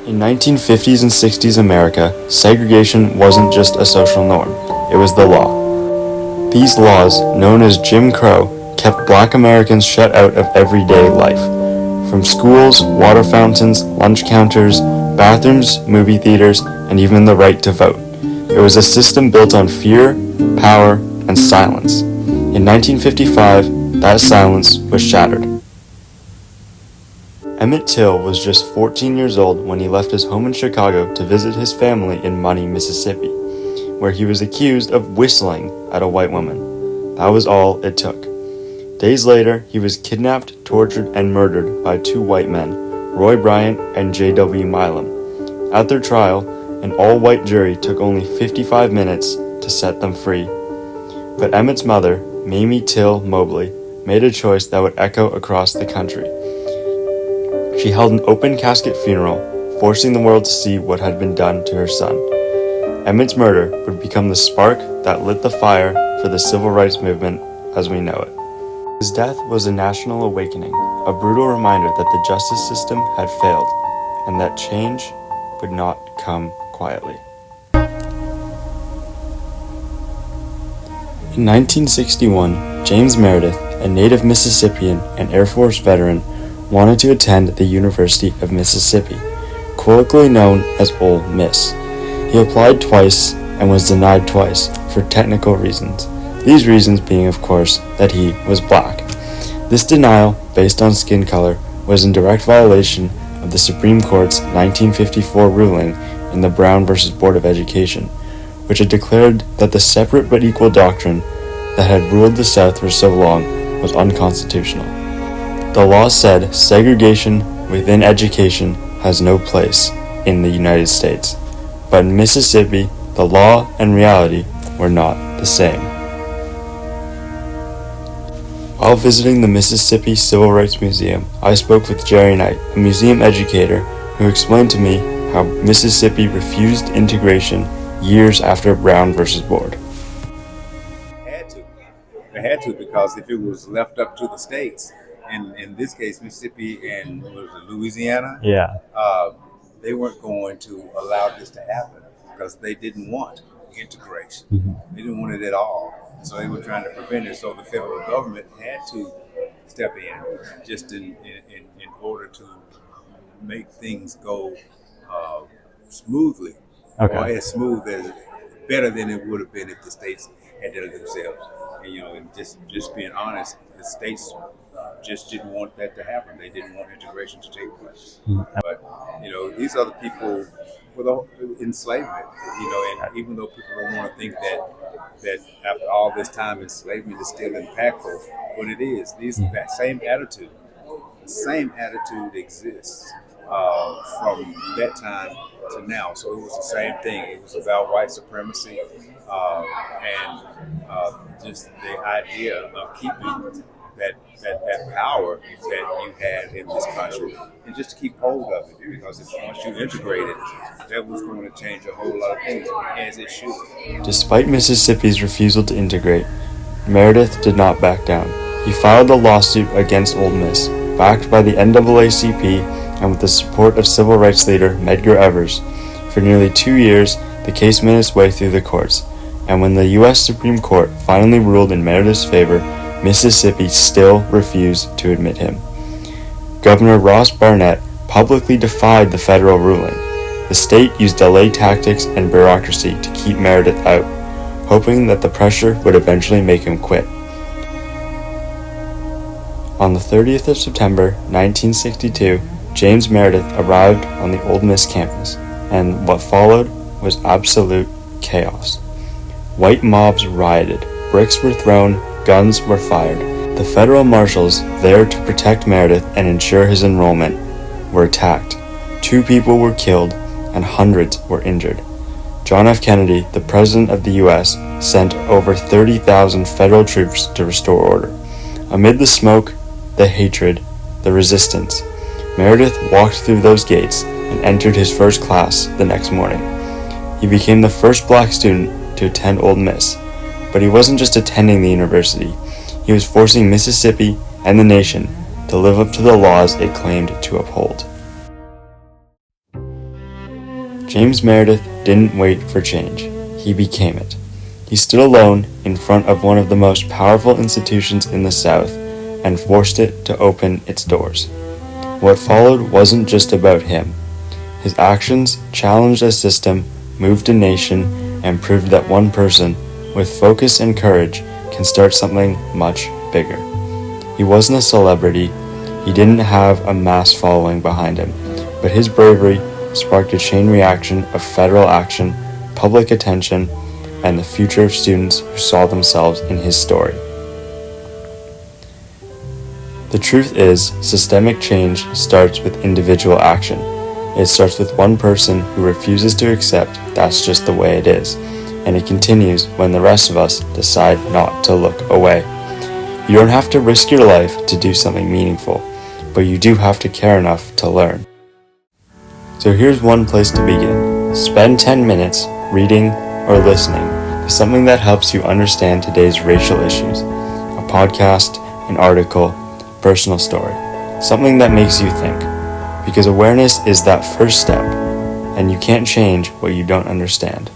In 1950s and 60s America, segregation wasn't just a social norm, it was the law. These laws, known as Jim Crow, kept black Americans shut out of everyday life. From schools, water fountains, lunch counters, bathrooms, movie theaters, and even the right to vote. It was a system built on fear, power, and silence. In 1955, that silence was shattered. Emmett Till was just 14 years old when he left his home in Chicago to visit his family in Money, Mississippi, where he was accused of whistling at a white woman. That was all it took. Days later, he was kidnapped, tortured, and murdered by two white men, Roy Bryant and J.W. Milam. At their trial, an all-white jury took only 55 minutes to set them free. But Emmett's mother, Mamie Till Mobley, made a choice that would echo across the country. She held an open casket funeral, forcing the world to see what had been done to her son. Emmett's murder would become the spark that lit the fire for the civil rights movement as we know it. His death was a national awakening, a brutal reminder that the justice system had failed, and that change would not come quietly. In 1961, James Meredith, a native Mississippian and Air Force veteran, wanted to attend the University of Mississippi, colloquially known as Ole Miss. He applied twice and was denied twice for technical reasons. These reasons being, of course, that he was black. This denial, based on skin color, was in direct violation of the Supreme Court's 1954 ruling in the Brown v. Board of Education, which had declared that the separate but equal doctrine that had ruled the South for so long was unconstitutional. The law said segregation within education has no place in the United States, but in Mississippi, the law and reality were not the same. While visiting the Mississippi Civil Rights Museum, I spoke with Jerry Knight, a museum educator, who explained to me how Mississippi refused integration years after Brown v. Board. They had to because if it was left up to the states, and in this case Mississippi and Louisiana, they weren't going to allow this to happen because they didn't want integration. They didn't want it at all. So they were trying to prevent it. So the federal government had to step in just in order to make things go smoothly, or as smooth as better than it would have been if the states had done it themselves. And, and just being honest, the states just didn't want that to happen. They didn't want integration to take place. But these are the people with enslavement. And even though people don't want to think that after all this time enslavement is still impactful, but it is. That same attitude, the same attitude exists from that time to now. So it was the same thing. It was about white supremacy and just the idea of keeping that power that you had in this country, and just to keep hold of it, because once you integrate it, that was going to change a whole lot of things, as it should. Despite Mississippi's refusal to integrate, Meredith did not back down. He filed a lawsuit against Ole Miss, backed by the NAACP and with the support of civil rights leader Medgar Evers. For nearly 2 years, the case made its way through the courts, and when the U.S. Supreme Court finally ruled in Meredith's favor, Mississippi still refused to admit him. Governor Ross Barnett publicly defied the federal ruling. The state used delay tactics and bureaucracy to keep Meredith out, hoping that the pressure would eventually make him quit. On the 30th of September, 1962, James Meredith arrived on the Ole Miss campus, and what followed was absolute chaos. White mobs rioted, bricks were thrown, guns were fired. The federal marshals, there to protect Meredith and ensure his enrollment, were attacked. 2 people were killed and hundreds were injured. John F. Kennedy, the President of the U.S., sent over 30,000 federal troops to restore order. Amid the smoke, the hatred, the resistance, Meredith walked through those gates and entered his first class the next morning. He became the first black student to attend Ole Miss. But he wasn't just attending the university, he was forcing Mississippi and the nation to live up to the laws it claimed to uphold. James Meredith didn't wait for change. He became it. He stood alone in front of one of the most powerful institutions in the South and forced it to open its doors. What followed wasn't just about him. His actions challenged a system, moved a nation, and proved that one person, with focus and courage, can start something much bigger. He wasn't a celebrity. He didn't have a mass following behind him, but his bravery sparked a chain reaction of federal action, public attention, and the future of students who saw themselves in his story. The truth is, systemic change starts with individual action. It starts with one person who refuses to accept that's just the way it is, and it continues when the rest of us decide not to look away. You don't have to risk your life to do something meaningful, but you do have to care enough to learn. So here's one place to begin. Spend 10 minutes reading or listening to something that helps you understand today's racial issues. A podcast, an article, personal story. Something that makes you think. Because awareness is that first step, and you can't change what you don't understand.